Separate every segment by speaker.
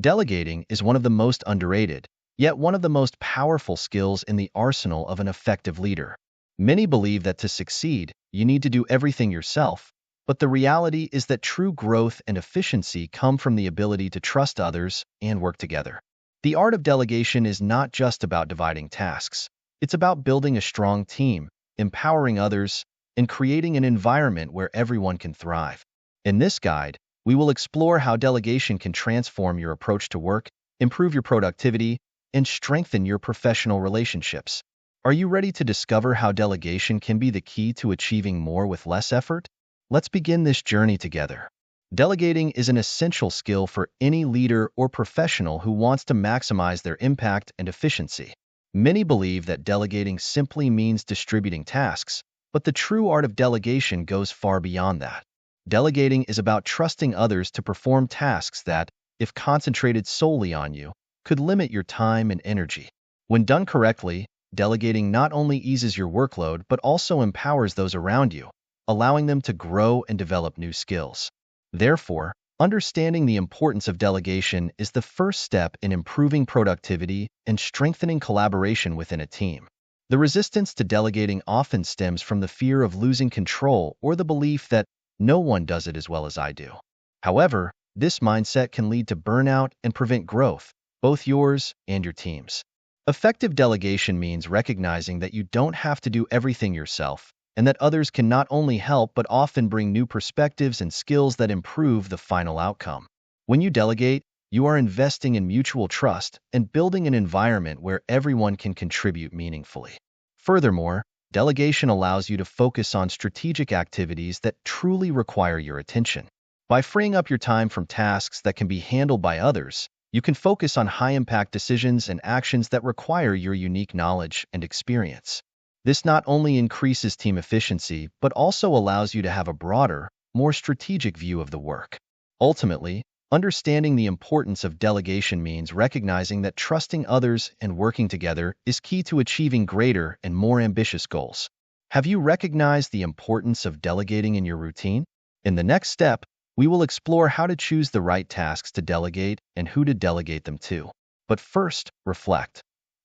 Speaker 1: Delegating is one of the most underrated, yet one of the most powerful skills in the arsenal of an effective leader. Many believe that to succeed, you need to do everything yourself, but the reality is that true growth and efficiency come from the ability to trust others and work together. The art of delegation is not just about dividing tasks. It's about building a strong team, empowering others, and creating an environment where everyone can thrive. In this guide, we will explore how delegation can transform your approach to work, improve your productivity, and strengthen your professional relationships. Are you ready to discover how delegation can be the key to achieving more with less effort? Let's begin this journey together. Delegating is an essential skill for any leader or professional who wants to maximize their impact and efficiency. Many believe that delegating simply means distributing tasks, but the true art of delegation goes far beyond that. Delegating is about trusting others to perform tasks that, if concentrated solely on you, could limit your time and energy. When done correctly, delegating not only eases your workload but also empowers those around you, allowing them to grow and develop new skills. Therefore, understanding the importance of delegation is the first step in improving productivity and strengthening collaboration within a team. The resistance to delegating often stems from the fear of losing control or the belief that no one does it as well as I do. However, this mindset can lead to burnout and prevent growth, both yours and your team's. Effective delegation means recognizing that you don't have to do everything yourself, and that others can not only help but often bring new perspectives and skills that improve the final outcome. When you delegate, you are investing in mutual trust and building an environment where everyone can contribute meaningfully. Furthermore, delegation allows you to focus on strategic activities that truly require your attention. By freeing up your time from tasks that can be handled by others, you can focus on high-impact decisions and actions that require your unique knowledge and experience. This not only increases team efficiency, but also allows you to have a broader, more strategic view of the work. Ultimately, understanding the importance of delegation means recognizing that trusting others and working together is key to achieving greater and more ambitious goals. Have you recognized the importance of delegating in your routine? In the next step, we will explore how to choose the right tasks to delegate and who to delegate them to. But first, reflect.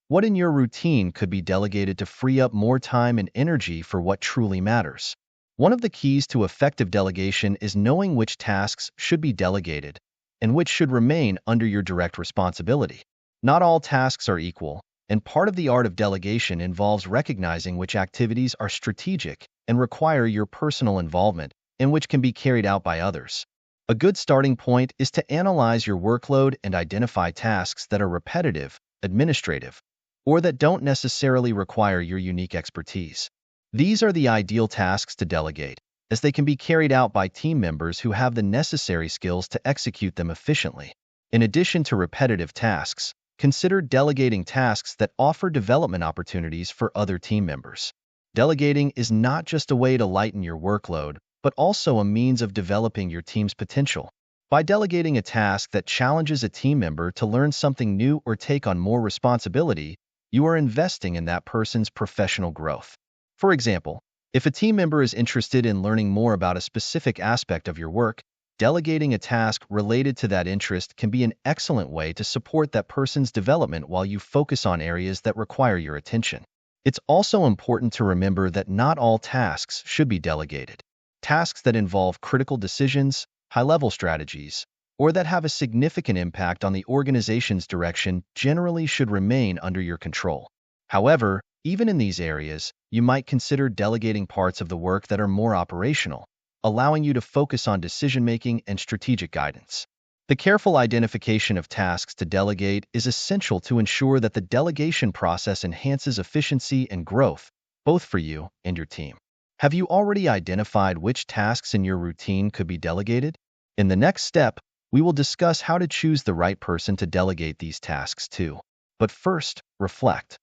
Speaker 1: What in your routine could be delegated to free up more time and energy for what truly matters? One of the keys to effective delegation is knowing which tasks should be delegated and which should remain under your direct responsibility. Not all tasks are equal, and part of the art of delegation involves recognizing which activities are strategic and require your personal involvement and which can be carried out by others. A good starting point is to analyze your workload and identify tasks that are repetitive, administrative, or that don't necessarily require your unique expertise. These are the ideal tasks to delegate, as they can be carried out by team members who have the necessary skills to execute them efficiently. In addition to repetitive tasks, consider delegating tasks that offer development opportunities for other team members. Delegating is not just a way to lighten your workload, but also a means of developing your team's potential. By delegating a task that challenges a team member to learn something new or take on more responsibility, you are investing in that person's professional growth. For example, if a team member is interested in learning more about a specific aspect of your work, delegating a task related to that interest can be an excellent way to support that person's development while you focus on areas that require your attention. It's also important to remember that not all tasks should be delegated. Tasks that involve critical decisions, high-level strategies, or that have a significant impact on the organization's direction generally should remain under your control. However, even in these areas, you might consider delegating parts of the work that are more operational, allowing you to focus on decision-making and strategic guidance. The careful identification of tasks to delegate is essential to ensure that the delegation process enhances efficiency and growth, both for you and your team. Have you already identified which tasks in your routine could be delegated? In the next step, we will discuss how to choose the right person to delegate these tasks to. But first, reflect.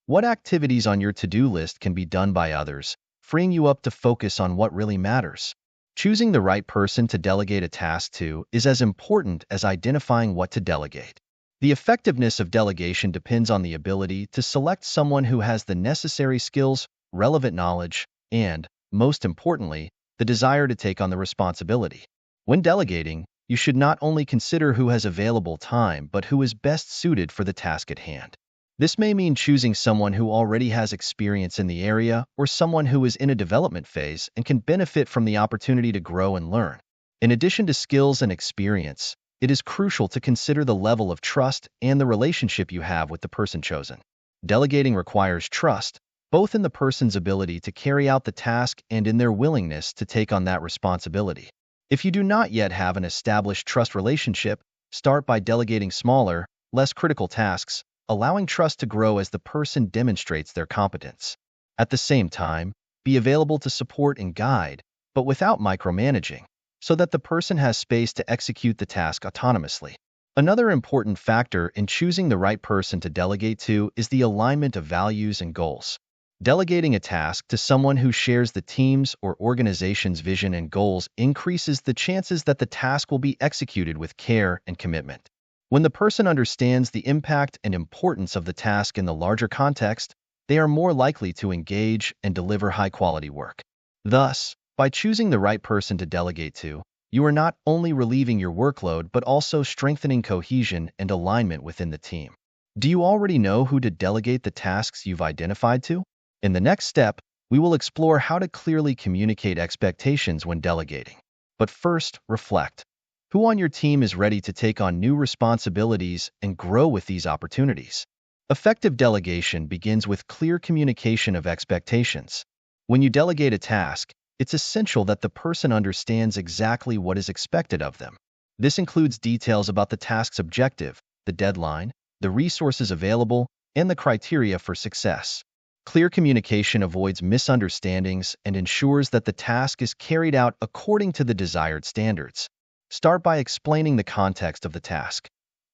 Speaker 1: What activities on your to-do list can be done by others, freeing you up to focus on what really matters? Choosing the right person to delegate a task to is as important as identifying what to delegate. The effectiveness of delegation depends on the ability to select someone who has the necessary skills, relevant knowledge, and, most importantly, the desire to take on the responsibility. When delegating, you should not only consider who has available time but who is best suited for the task at hand. This may mean choosing someone who already has experience in the area or someone who is in a development phase and can benefit from the opportunity to grow and learn. In addition to skills and experience, it is crucial to consider the level of trust and the relationship you have with the person chosen. Delegating requires trust, both in the person's ability to carry out the task and in their willingness to take on that responsibility. If you do not yet have an established trust relationship, start by delegating smaller, less critical tasks, allowing trust to grow as the person demonstrates their competence. At the same time, be available to support and guide, but without micromanaging, so that the person has space to execute the task autonomously. Another important factor in choosing the right person to delegate to is the alignment of values and goals. Delegating a task to someone who shares the team's or organization's vision and goals increases the chances that the task will be executed with care and commitment. When the person understands the impact and importance of the task in the larger context, they are more likely to engage and deliver high-quality work. Thus, by choosing the right person to delegate to, you are not only relieving your workload but also strengthening cohesion and alignment within the team. Do you already know who to delegate the tasks you've identified to? In the next step, we will explore how to clearly communicate expectations when delegating. But first, reflect. Who on your team is ready to take on new responsibilities and grow with these opportunities? Effective delegation begins with clear communication of expectations. When you delegate a task, it's essential that the person understands exactly what is expected of them. This includes details about the task's objective, the deadline, the resources available, and the criteria for success. Clear communication avoids misunderstandings and ensures that the task is carried out according to the desired standards. Start by explaining the context of the task,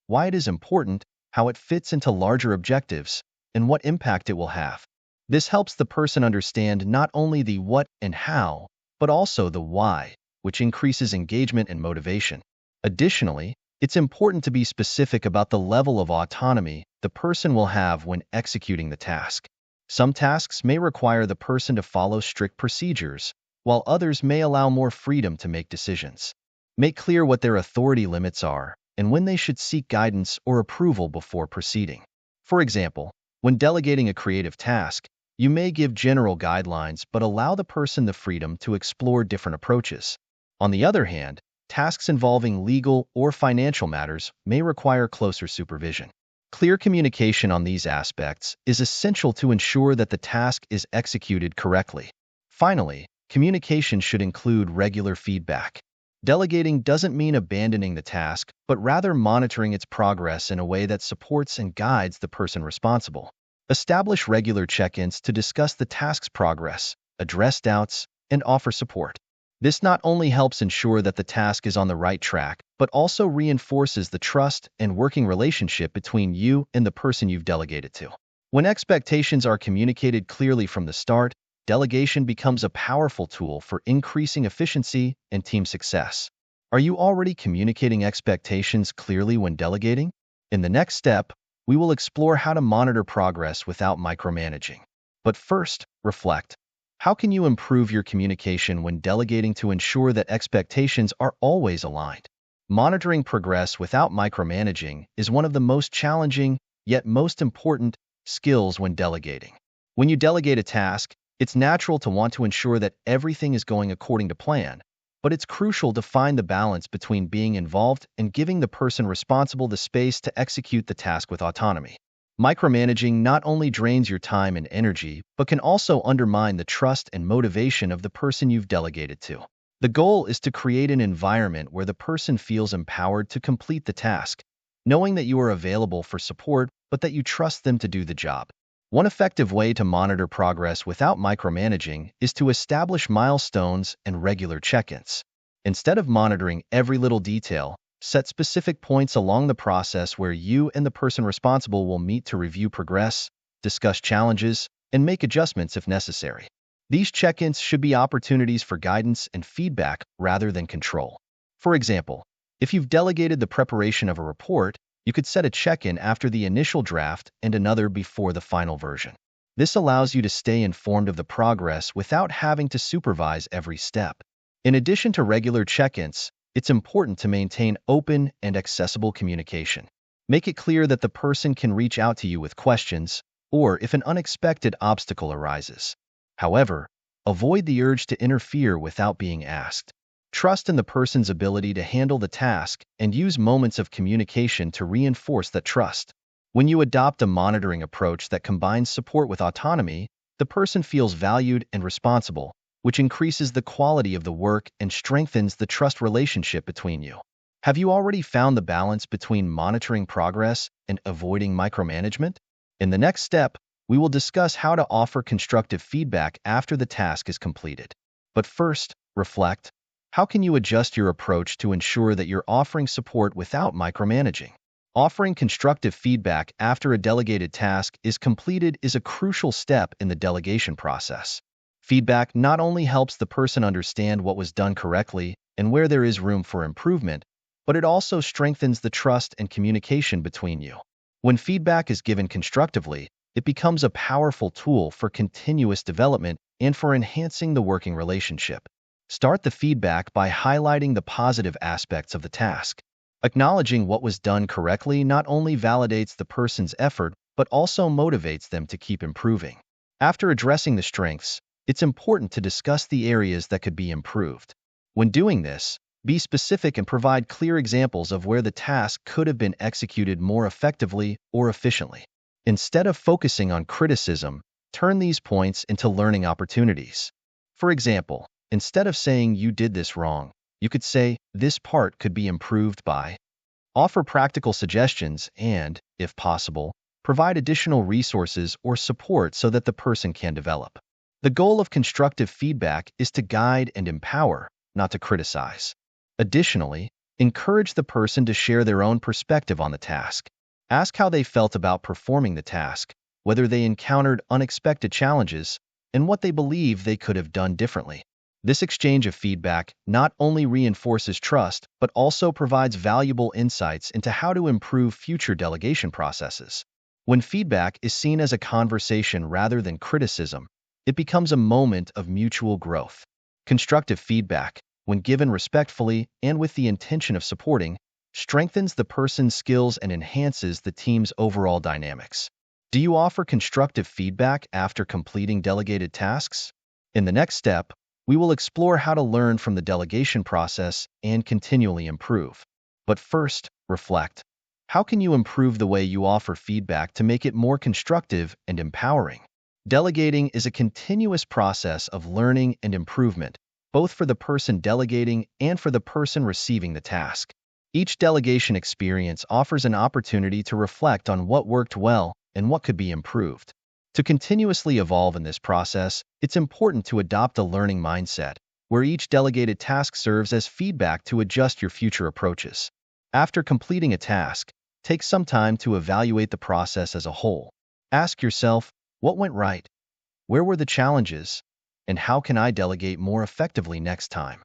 Speaker 1: why it is important, how it fits into larger objectives, and what impact it will have. This helps the person understand not only the what and how, but also the why, which increases engagement and motivation. Additionally, it's important to be specific about the level of autonomy the person will have when executing the task. Some tasks may require the person to follow strict procedures, while others may allow more freedom to make decisions. Make clear what their authority limits are and when they should seek guidance or approval before proceeding. For example, when delegating a creative task, you may give general guidelines but allow the person the freedom to explore different approaches. On the other hand, tasks involving legal or financial matters may require closer supervision. Clear communication on these aspects is essential to ensure that the task is executed correctly. Finally, communication should include regular feedback. Delegating doesn't mean abandoning the task, but rather monitoring its progress in a way that supports and guides the person responsible. Establish regular check-ins to discuss the task's progress, address doubts, and offer support. This not only helps ensure that the task is on the right track, but also reinforces the trust and working relationship between you and the person you've delegated to. When expectations are communicated clearly from the start, delegation becomes a powerful tool for increasing efficiency and team success. Are you already communicating expectations clearly when delegating? In the next step, we will explore how to monitor progress without micromanaging. But first, reflect. How can you improve your communication when delegating to ensure that expectations are always aligned? Monitoring progress without micromanaging is one of the most challenging, yet most important, skills when delegating. When you delegate a task, it's natural to want to ensure that everything is going according to plan, but it's crucial to find the balance between being involved and giving the person responsible the space to execute the task with autonomy. Micromanaging not only drains your time and energy, but can also undermine the trust and motivation of the person you've delegated to. The goal is to create an environment where the person feels empowered to complete the task, knowing that you are available for support, but that you trust them to do the job. One effective way to monitor progress without micromanaging is to establish milestones and regular check-ins. Instead of monitoring every little detail, set specific points along the process where you and the person responsible will meet to review progress, discuss challenges, and make adjustments if necessary. These check-ins should be opportunities for guidance and feedback rather than control. For example, if you've delegated the preparation of a report, you could set a check-in after the initial draft and another before the final version. This allows you to stay informed of the progress without having to supervise every step. In addition to regular check-ins, it's important to maintain open and accessible communication. Make it clear that the person can reach out to you with questions or if an unexpected obstacle arises. However, avoid the urge to interfere without being asked. Trust in the person's ability to handle the task and use moments of communication to reinforce that trust. When you adopt a monitoring approach that combines support with autonomy, the person feels valued and responsible, which increases the quality of the work and strengthens the trust relationship between you. Have you already found the balance between monitoring progress and avoiding micromanagement? In the next step, we will discuss how to offer constructive feedback after the task is completed. But first, reflect. How can you adjust your approach to ensure that you're offering support without micromanaging? Offering constructive feedback after a delegated task is completed is a crucial step in the delegation process. Feedback not only helps the person understand what was done correctly and where there is room for improvement, but it also strengthens the trust and communication between you. When feedback is given constructively, it becomes a powerful tool for continuous development and for enhancing the working relationship. Start the feedback by highlighting the positive aspects of the task. Acknowledging what was done correctly not only validates the person's effort, but also motivates them to keep improving. After addressing the strengths, it's important to discuss the areas that could be improved. When doing this, be specific and provide clear examples of where the task could have been executed more effectively or efficiently. Instead of focusing on criticism, turn these points into learning opportunities. For example, instead of saying you did this wrong, you could say this part could be improved by. Offer practical suggestions and, if possible, provide additional resources or support so that the person can develop. The goal of constructive feedback is to guide and empower, not to criticize. Additionally, encourage the person to share their own perspective on the task. Ask how they felt about performing the task, whether they encountered unexpected challenges, and what they believe they could have done differently. This exchange of feedback not only reinforces trust, but also provides valuable insights into how to improve future delegation processes. When feedback is seen as a conversation rather than criticism, it becomes a moment of mutual growth. Constructive feedback, when given respectfully and with the intention of supporting, strengthens the person's skills and enhances the team's overall dynamics. Do you offer constructive feedback after completing delegated tasks? In the next step, we will explore how to learn from the delegation process and continually improve. But first, reflect. How can you improve the way you offer feedback to make it more constructive and empowering? Delegating is a continuous process of learning and improvement, both for the person delegating and for the person receiving the task. Each delegation experience offers an opportunity to reflect on what worked well and what could be improved. To continuously evolve in this process, it's important to adopt a learning mindset, where each delegated task serves as feedback to adjust your future approaches. After completing a task, take some time to evaluate the process as a whole. Ask yourself, what went right? Where were the challenges? And how can I delegate more effectively next time?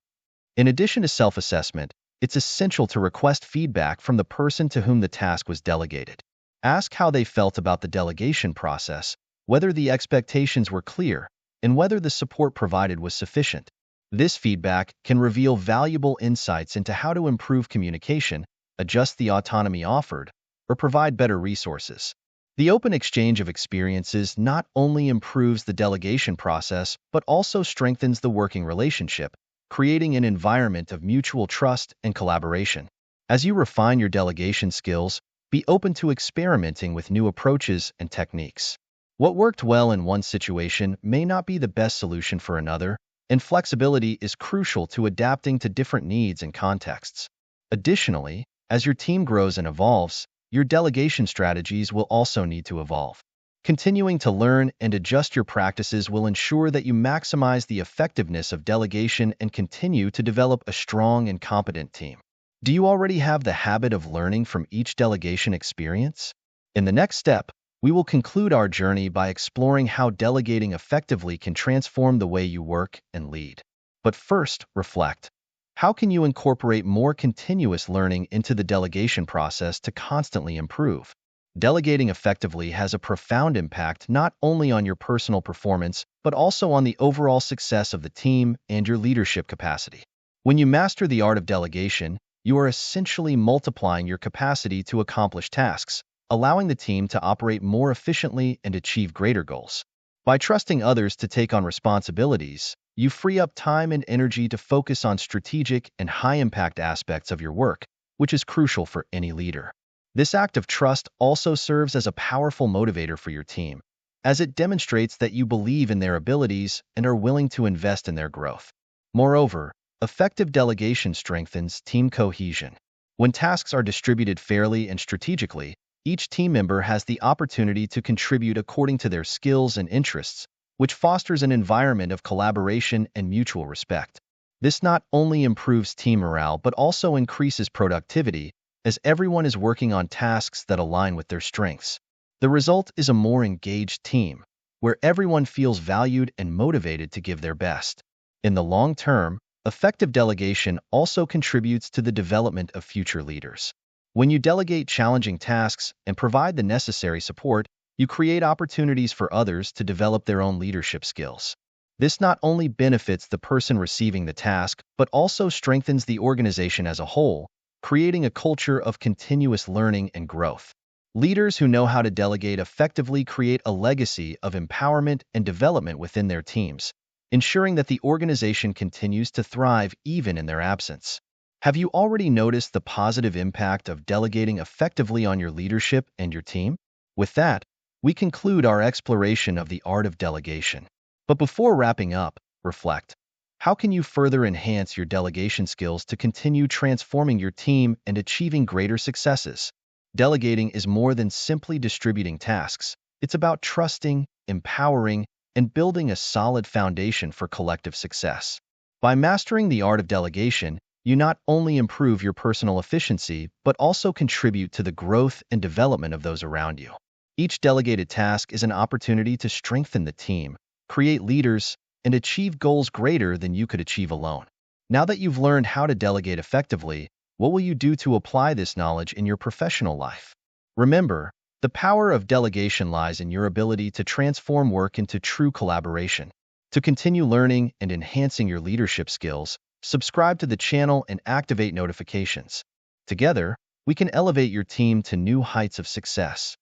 Speaker 1: In addition to self-assessment, it's essential to request feedback from the person to whom the task was delegated. Ask how they felt about the delegation process, whether the expectations were clear, and whether the support provided was sufficient. This feedback can reveal valuable insights into how to improve communication, adjust the autonomy offered, or provide better resources. The open exchange of experiences not only improves the delegation process, but also strengthens the working relationship, creating an environment of mutual trust and collaboration. As you refine your delegation skills, be open to experimenting with new approaches and techniques. What worked well in one situation may not be the best solution for another, and flexibility is crucial to adapting to different needs and contexts. Additionally, as your team grows and evolves, your delegation strategies will also need to evolve. Continuing to learn and adjust your practices will ensure that you maximize the effectiveness of delegation and continue to develop a strong and competent team. Do you already have the habit of learning from each delegation experience? In the next step, we will conclude our journey by exploring how delegating effectively can transform the way you work and lead. But first, reflect. How can you incorporate more continuous learning into the delegation process to constantly improve? Delegating effectively has a profound impact not only on your personal performance, but also on the overall success of the team and your leadership capacity. When you master the art of delegation, you are essentially multiplying your capacity to accomplish tasks, allowing the team to operate more efficiently and achieve greater goals. By trusting others to take on responsibilities, you free up time and energy to focus on strategic and high-impact aspects of your work, which is crucial for any leader. This act of trust also serves as a powerful motivator for your team, as it demonstrates that you believe in their abilities and are willing to invest in their growth. Moreover, effective delegation strengthens team cohesion. When tasks are distributed fairly and strategically, each team member has the opportunity to contribute according to their skills and interests, which fosters an environment of collaboration and mutual respect. This not only improves team morale but also increases productivity, as everyone is working on tasks that align with their strengths. The result is a more engaged team, where everyone feels valued and motivated to give their best. In the long term, effective delegation also contributes to the development of future leaders. When you delegate challenging tasks and provide the necessary support, you create opportunities for others to develop their own leadership skills. This not only benefits the person receiving the task, but also strengthens the organization as a whole, creating a culture of continuous learning and growth. Leaders who know how to delegate effectively create a legacy of empowerment and development within their teams, ensuring that the organization continues to thrive even in their absence. Have you already noticed the positive impact of delegating effectively on your leadership and your team? With that, we conclude our exploration of the art of delegation. But before wrapping up, reflect. How can you further enhance your delegation skills to continue transforming your team and achieving greater successes? Delegating is more than simply distributing tasks. It's about trusting, empowering, and building a solid foundation for collective success. By mastering the art of delegation, you not only improve your personal efficiency, but also contribute to the growth and development of those around you. Each delegated task is an opportunity to strengthen the team, create leaders, and achieve goals greater than you could achieve alone. Now that you've learned how to delegate effectively, what will you do to apply this knowledge in your professional life? Remember, the power of delegation lies in your ability to transform work into true collaboration. To continue learning and enhancing your leadership skills, subscribe to the channel and activate notifications. Together, we can elevate your team to new heights of success.